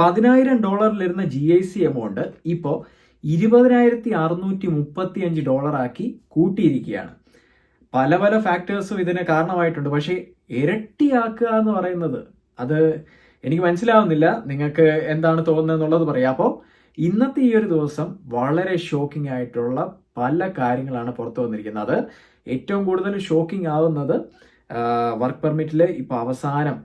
$10,000 GIC amount ഇപ്പോൾ $20,635 ആക്കി കൂട്ടിയിരിക്കുകയാണ്. പല പല ഫാക്ടേഴ്സും ഇതിന് കാരണമായിട്ടുണ്ട്. പക്ഷേ ഇരട്ടിയാക്കുക എന്ന് പറയുന്നത് അത് എനിക്ക് മനസ്സിലാവുന്നില്ല. നിങ്ങൾക്ക് എന്താണ് തോന്നുന്നത് എന്നുള്ളത് പറയാം. അപ്പോൾ ഇന്നത്തെ ഈ ഒരു ദിവസം വളരെ ഷോക്കിംഗ് ആയിട്ടുള്ള പല കാര്യങ്ങളാണ് പുറത്തു വന്നിരിക്കുന്നത്. അത് ഏറ്റവും കൂടുതൽ ഷോക്കിംഗ് ആവുന്നത് വർക്ക് പെർമിറ്റിൽ ഇപ്പോൾ അവസാനം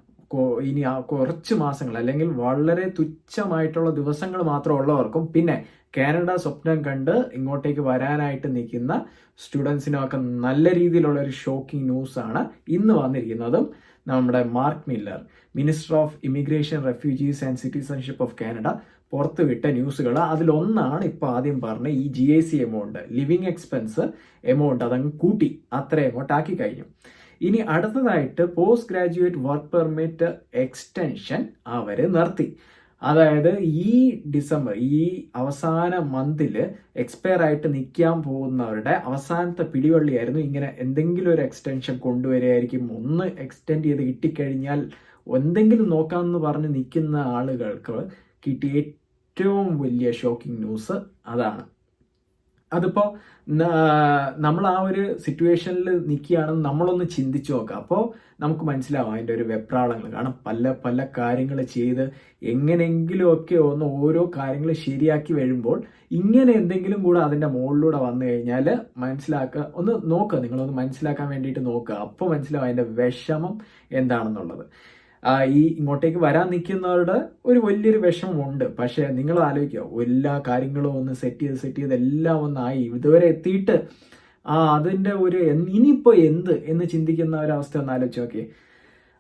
ഇനി കുറച്ച് മാസങ്ങൾ അല്ലെങ്കിൽ വളരെ തുച്ഛമായിട്ടുള്ള ദിവസങ്ങൾ മാത്രം ഉള്ളവർക്കും പിന്നെ കാനഡ സ്വപ്നം കണ്ട് ഇങ്ങോട്ടേക്ക് വരാനായിട്ട് നിൽക്കുന്ന സ്റ്റുഡൻസിനൊക്കെ നല്ല രീതിയിലുള്ള ഒരു ഷോക്കിംഗ് ന്യൂസാണ് ഇന്ന് വന്നിരിക്കുന്നതും. നമ്മുടെ Mark Miller, minister of immigration, refugees and citizenship of Canada പുറത്തുവിട്ട ന്യൂസുകൾ. അതിലൊന്നാണ് ഇപ്പോൾ ആദ്യം പറഞ്ഞ ഈ GIC amount, living expense amount അതങ്ങ് കൂട്ടി അത്ര എമൗണ്ട് ആക്കി കഴിഞ്ഞു. ഇനി അടുത്തതായിട്ട് post graduate work permit extension അവർ നിർത്തി. അതായത് ഈ ഡിസംബർ, ഈ അവസാന മന്തിൽ എക്സ്പയർ ആയിട്ട് നിൽക്കാൻ പോകുന്നവരുടെ അവസാനത്തെ പിടിവള്ളിയായിരുന്നു ഇങ്ങനെ എന്തെങ്കിലും ഒരു എക്സ്റ്റൻഷൻ കൊണ്ടുവരികയായിരിക്കും. ഒന്ന് എക്സ്റ്റെൻഡ് ചെയ്ത് കിട്ടിക്കഴിഞ്ഞാൽ എന്തെങ്കിലും നോക്കാമെന്ന് പറഞ്ഞ് നിൽക്കുന്ന ആളുകൾക്ക് കിട്ടിയ ഏറ്റവും വലിയ ഷോക്കിംഗ് ന്യൂസ് അതാണ്. അതിപ്പോൾ നമ്മൾ ആ ഒരു സിറ്റുവേഷനിൽ നിൽക്കുകയാണെന്ന് നമ്മളൊന്ന് ചിന്തിച്ചു നോക്കാം. അപ്പോൾ നമുക്ക് മനസ്സിലാവും അതിൻ്റെ ഒരു വെപ്രാളങ്ങൾ. കാരണം പല പല കാര്യങ്ങൾ ചെയ്ത് എങ്ങനെയെങ്കിലുമൊക്കെ ഒന്ന് ഓരോ കാര്യങ്ങൾ ശരിയാക്കി വരുമ്പോൾ ഇങ്ങനെ എന്തെങ്കിലും കൂടെ അതിൻ്റെ മുകളിലൂടെ വന്നു കഴിഞ്ഞാൽ ഒന്ന് നോക്കുക, നിങ്ങളൊന്ന് മനസ്സിലാക്കാൻ വേണ്ടിയിട്ട് നോക്കുക. അപ്പോൾ മനസ്സിലാവും അതിൻ്റെ വിഷമം എന്താണെന്നുള്ളത്. ഈ ഇങ്ങോട്ടേക്ക് വരാൻ നിൽക്കുന്നവരുടെ ഒരു വലിയൊരു വിഷമമുണ്ട്. പക്ഷെ നിങ്ങൾ ആലോചിക്കുക, എല്ലാ കാര്യങ്ങളും ഒന്ന് സെറ്റ് ചെയ്ത് എല്ലാം ഒന്നായി ഇതുവരെ എത്തിയിട്ട് അതിൻ്റെ ഒരു ഇനിയിപ്പോൾ എന്ന് ചിന്തിക്കുന്ന ഒരവസ്ഥ ഒന്ന് ആലോചിച്ച് നോക്കി.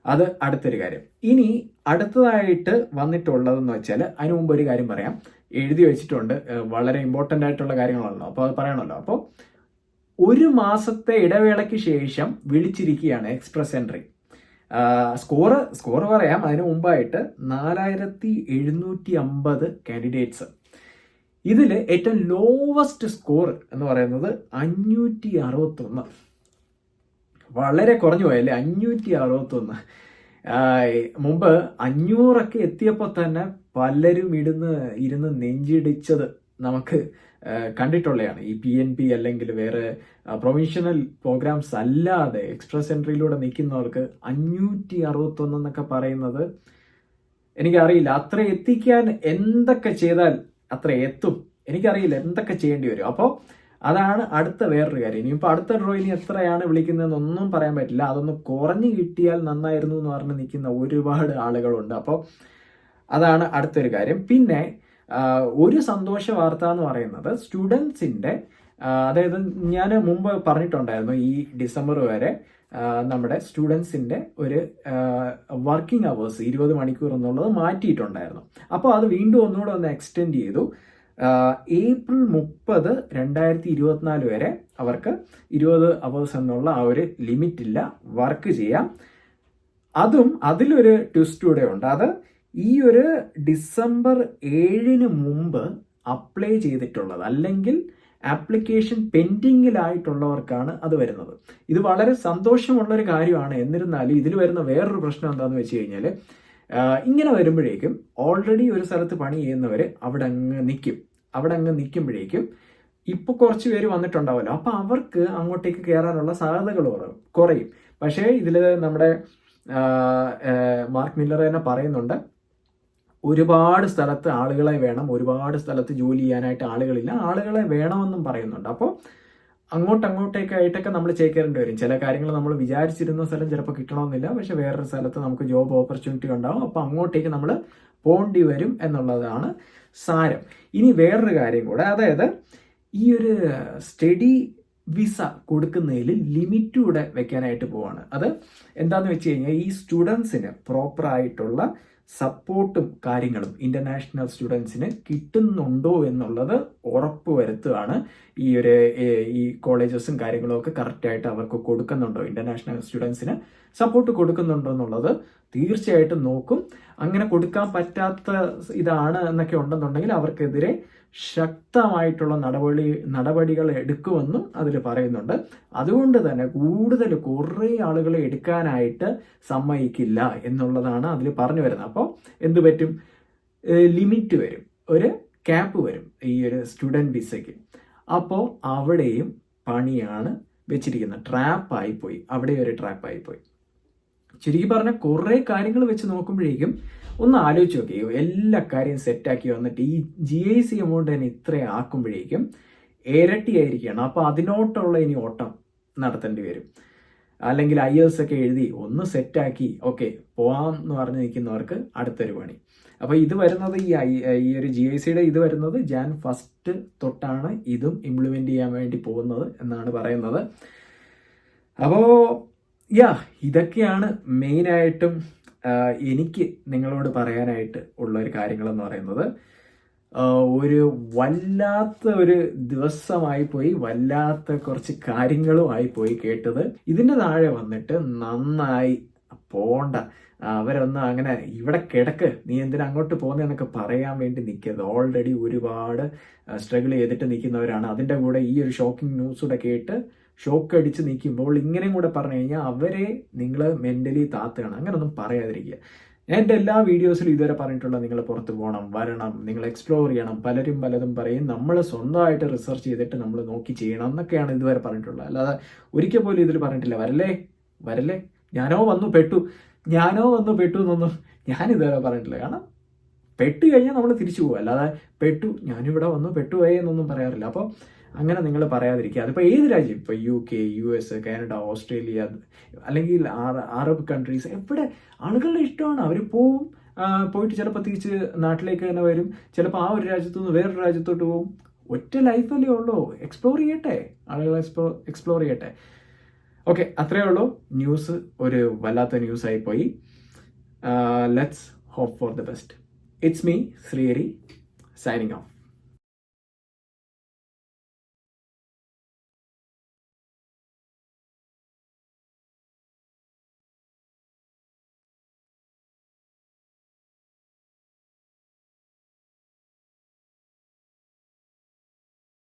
അത് അടുത്തൊരു കാര്യം. ഇനി അടുത്തതായിട്ട് വന്നിട്ടുള്ളതെന്ന് വെച്ചാൽ അതിനു മുമ്പ് ഒരു കാര്യം പറയാം. എഴുതി വെച്ചിട്ടുണ്ട്, വളരെ ഇമ്പോർട്ടൻ്റ് ആയിട്ടുള്ള കാര്യങ്ങളാണല്ലോ, അപ്പോൾ അത് പറയണമല്ലോ. അപ്പോൾ 1 മാസത്തെ ഇടവേളയ്ക്ക് ശേഷം വിളിച്ചിരിക്കുകയാണ് എക്സ്പ്രസ് എൻട്രി. സ്കോർ പറയാം. അതിന് മുമ്പായിട്ട് 4750 കാൻഡിഡേറ്റ്സ്. ഇതിൽ ഏറ്റവും ലോവസ്റ്റ് സ്കോർ എന്ന് പറയുന്നത് 561. വളരെ കുറഞ്ഞു പോയല്ലേ 561. മുമ്പ് 500 എത്തിയപ്പോൾ തന്നെ പലരും ഇരുന്ന് നെഞ്ചിടിച്ചത് നമുക്ക് കണ്ടിട്ടുള്ളതാണ്. ഈ PNP അല്ലെങ്കിൽ വേറെ പ്രൊവിൻഷണൽ പ്രോഗ്രാംസ് അല്ലാതെ എക്സ്പ്രസ് എൻട്രിയിലൂടെ നിൽക്കുന്നവർക്ക് 561 എന്നൊക്കെ പറയുന്നത് എനിക്കറിയില്ല. അത്ര എത്തിക്കാൻ എന്തൊക്കെ ചെയ്താൽ അത്ര എത്തും എനിക്കറിയില്ല, എന്തൊക്കെ ചെയ്യേണ്ടി വരും. അപ്പോൾ അതാണ് അടുത്ത വേറൊരു കാര്യം. ഇനിയിപ്പോൾ അടുത്ത ഡ്രോയിന് എത്രയാണ് വിളിക്കുന്നതെന്നൊന്നും പറയാൻ പറ്റില്ല. അതൊന്ന് കുറഞ്ഞു കിട്ടിയാൽ നന്നായിരുന്നു എന്ന് പറഞ്ഞ് നിൽക്കുന്ന ഒരുപാട് ആളുകളുണ്ട്. അപ്പോൾ അതാണ് അടുത്തൊരു കാര്യം. പിന്നെ ഒരു സന്തോഷ വാർത്ത എന്ന് പറയുന്നത് സ്റ്റുഡൻസിൻ്റെ, അതായത് ഞാൻ മുമ്പ് പറഞ്ഞിട്ടുണ്ടായിരുന്നു ഈ ഡിസംബർ വരെ നമ്മുടെ സ്റ്റുഡൻസിൻ്റെ ഒരു വർക്കിംഗ് അവേഴ്സ് 20 മണിക്കൂർ എന്നുള്ളത് മാറ്റിയിട്ടുണ്ടായിരുന്നു. അപ്പോൾ അത് വീണ്ടും ഒന്നുകൂടെ ഒന്ന് എക്സ്റ്റെൻഡ് ചെയ്തു. ഏപ്രിൽ 30, 2024 വരെ അവർക്ക് 20 അവേഴ്സ് എന്നുള്ള ആ ഒരു ലിമിറ്റില്ല, വർക്ക് ചെയ്യാം. അതിലൊരു ട്വിസ്റ്റ് കൂടെ ഉണ്ട്. അത് ഈ ഒരു ഡിസംബർ 7 മുമ്പ് അപ്ലൈ ചെയ്തിട്ടുള്ളത് അല്ലെങ്കിൽ ആപ്ലിക്കേഷൻ പെൻഡിങ്ങിലായിട്ടുള്ളവർക്കാണ് അത് വരുന്നത്. ഇത് വളരെ സന്തോഷമുള്ളൊരു കാര്യമാണ്. എന്നിരുന്നാലും ഇതിൽ വരുന്ന വേറൊരു പ്രശ്നം എന്താണെന്ന് വെച്ച് കഴിഞ്ഞാൽ, ഇങ്ങനെ വരുമ്പോഴേക്കും ഓൾറെഡി ഒരു സ്ഥലത്ത് പണി ചെയ്യുന്നവർ അവിടെ അങ്ങ് നിൽക്കുമ്പോഴേക്കും ഇപ്പോൾ കുറച്ച് പേര് വന്നിട്ടുണ്ടാവുമല്ലോ, അപ്പോൾ അവർക്ക് അങ്ങോട്ടേക്ക് കയറാനുള്ള സാധ്യതകൾ കുറയും. പക്ഷേ ഇതിൽ നമ്മുടെ മാർക്ക് മില്ലർ തന്നെ പറയുന്നുണ്ട്, ഒരുപാട് സ്ഥലത്ത് ആളുകളെ വേണം, ഒരുപാട് സ്ഥലത്ത് ജോലി ചെയ്യാനായിട്ട് ആളുകളെ വേണമെന്നും പറയുന്നുണ്ട്. അപ്പോൾ അങ്ങോട്ടേക്കായിട്ടൊക്കെ നമ്മൾ ചേക്കേറേണ്ടി വരും. ചില കാര്യങ്ങൾ നമ്മൾ വിചാരിച്ചിരുന്ന സ്ഥലം ചിലപ്പോൾ കിട്ടണമെന്നില്ല, പക്ഷെ വേറൊരു സ്ഥലത്ത് നമുക്ക് ജോബ് ഓപ്പർച്യൂണിറ്റി ഉണ്ടാവും. അപ്പോൾ അങ്ങോട്ടേക്ക് നമ്മൾ പോകേണ്ടി വരും എന്നുള്ളതാണ് സാരം. ഇനി വേറൊരു കാര്യം കൂടെ, അതായത് ഈ ഒരു സ്റ്റഡി വിസ കൊടുക്കുന്നതിൽ ലിമിറ്റ് കൂടെ വെക്കാനായിട്ട് പോവാണ്. അത് എന്താണെന്ന് വെച്ച് കഴിഞ്ഞാൽ, ഈ സ്റ്റുഡൻസിന് പ്രോപ്പറായിട്ടുള്ള സപ്പോർട്ടും കാര്യങ്ങളും ഇന്റർനാഷണൽ സ്റ്റുഡൻസിന് കിട്ടുന്നുണ്ടോ എന്നുള്ളത് ഉറപ്പ് വരുത്തുകയാണ്. ഈ കോളേജസും കാര്യങ്ങളും ഒക്കെ കറക്റ്റായിട്ട് അവർക്ക് കൊടുക്കുന്നുണ്ടോ, ഇന്റർനാഷണൽ സ്റ്റുഡൻസിന് സപ്പോർട്ട് കൊടുക്കുന്നുണ്ടോ എന്നുള്ളത് തീർച്ചയായിട്ടും നോക്കും. അങ്ങനെ കൊടുക്കാൻ പറ്റാത്ത ഇതാണ് എന്നൊക്കെ ഉണ്ടെന്നുണ്ടെങ്കിൽ അവർക്കെതിരെ ശക്തമായിട്ടുള്ള നടപടികൾ എടുക്കുമെന്നും അതിൽ പറയുന്നുണ്ട്. അതുകൊണ്ട് തന്നെ കുറേ ആളുകളെ എടുക്കാനായിട്ട് സമ്മതിക്കില്ല എന്നുള്ളതാണ് അതിൽ പറഞ്ഞു വരുന്നത്. അപ്പോൾ എന്ത് പറ്റും, ലിമിറ്റ് വരും, ഒരു ക്യാപ്പ് വരും ഈ ഒരു സ്റ്റുഡൻറ് വിസയ്ക്ക്. അപ്പോൾ അവിടെയും പണിയാണ് വെച്ചിരിക്കുന്നത്. ട്രാപ്പായിപ്പോയി, അവിടെ ഒരു ട്രാപ്പായിപ്പോയി. ചുരുക്കി പറഞ്ഞാൽ കുറേ കാര്യങ്ങൾ വെച്ച് നോക്കുമ്പോഴേക്കും ഒന്ന് ആലോചിച്ച് നോക്കിയോ, എല്ലാ കാര്യം സെറ്റാക്കി വന്നിട്ട് ഈ GIC എമൗണ്ട് തന്നെ ഇത്ര ആക്കുമ്പോഴേക്കും ഇരട്ടിയായിരിക്കുകയാണ്. അപ്പോൾ അതിനോട്ടുള്ള ഇനി ഓട്ടം നടത്തേണ്ടി വരും. അല്ലെങ്കിൽ IELTS ഒക്കെ എഴുതി ഒന്ന് സെറ്റാക്കി ഓക്കെ പോവാം എന്ന് പറഞ്ഞ് നിൽക്കുന്നവർക്ക് അടുത്തൊരു പണി. അപ്പോൾ ഇത് വരുന്നത് ഈ ഒരു GICയുടെ ഇത് വരുന്നത് Jan 1 തൊട്ടാണ് ഇതും ഇംപ്ലിമെന്റ് ചെയ്യാൻ വേണ്ടി പോകുന്നത് എന്നാണ് പറയുന്നത്. അപ്പോൾ ഇതൊക്കെയാണ് മെയിനായിട്ടും എനിക്ക് നിങ്ങളോട് പറയാനായിട്ട് ഉള്ള ഒരു കാര്യങ്ങളെന്ന് പറയുന്നത്. ഒരു വല്ലാത്ത ഒരു ദിവസമായി പോയി, വല്ലാത്ത കുറച്ച് കാര്യങ്ങളും ആയിപ്പോയി കേട്ടത്. ഇതിൻ്റെ താഴെ വന്നിട്ട് നന്നായി പോണ്ട, അവരൊന്ന് അങ്ങനെ ഇവിടെ കിടക്ക്, നീ എന്തിനാ അങ്ങോട്ട് പോകുന്നതെന്നൊക്കെ പറയാൻ വേണ്ടി നിൽക്കരുത്. ഓൾറെഡി ഒരുപാട് സ്ട്രഗിൾ ചെയ്തിട്ട് നിൽക്കുന്നവരാണ്. അതിൻ്റെ കൂടെ ഈ ഒരു ഷോക്കിംഗ് ന്യൂസ് കൂടെ കേട്ട് ഷോക്ക് അടിച്ച് നിൽക്കുമ്പോൾ ഇങ്ങനെയും കൂടെ പറഞ്ഞു കഴിഞ്ഞാൽ അവരെ നിങ്ങൾ മെൻ്റലി താത്തുകയാണ്. അങ്ങനെയൊന്നും പറയാതിരിക്കുക. ഞാൻ എൻ്റെ എല്ലാ വീഡിയോസിലും ഇതുവരെ പറഞ്ഞിട്ടുള്ള നിങ്ങൾ പുറത്ത് പോകണം, വരണം, നിങ്ങൾ എക്സ്പ്ലോർ ചെയ്യണം. പലരും പലതും പറയും, നമ്മൾ സ്വന്തമായിട്ട് റിസർച്ച് ചെയ്തിട്ട് നമ്മൾ നോക്കി ചെയ്യണം എന്നൊക്കെയാണ് ഇതുവരെ പറഞ്ഞിട്ടുള്ളത്. അല്ലാതെ ഒരിക്കൽ പോലും ഇതിൽ പറഞ്ഞിട്ടില്ല വരല്ലേ ഞാനോ വന്നു പെട്ടു എന്നൊന്നും ഞാൻ ഇതുവരെ പറഞ്ഞിട്ടില്ല. കാരണം പെട്ട് കഴിഞ്ഞാൽ നമ്മൾ തിരിച്ചു പോകും. അല്ലാതെ ഞാനിവിടെ വന്നു പെട്ടുപോയേ എന്നൊന്നും പറയാറില്ല. അപ്പോൾ അങ്ങനെ നിങ്ങൾ പറയാതിരിക്കുക. അതിപ്പോൾ ഏത് രാജ്യം, ഇപ്പോൾ UK, US, കാനഡ, ഓസ്ട്രേലിയ, അല്ലെങ്കിൽ അറബ് കൺട്രീസ്, എവിടെ ആളുകളുടെ ഇഷ്ടമാണ്. അവർ പോയിട്ട് ചിലപ്പോൾ തിരിച്ച് നാട്ടിലേക്ക് തന്നെ വരും, ചിലപ്പോൾ ആ ഒരു രാജ്യത്തു നിന്ന് വേറൊരു രാജ്യത്തോട്ട് പോകും. ഒറ്റ ലൈഫല്ലേ ഉള്ളൂ, എക്സ്പ്ലോർ ചെയ്യട്ടെ ആളുകൾ, എക്സ്പ്ലോർ ചെയ്യട്ടെ. ഓക്കെ, അത്രയേ ഉള്ളൂ. ന്യൂസ് ഒരു വല്ലാത്ത ന്യൂസായി പോയി. Let's hope for the best. It's me Sreehari, signing of.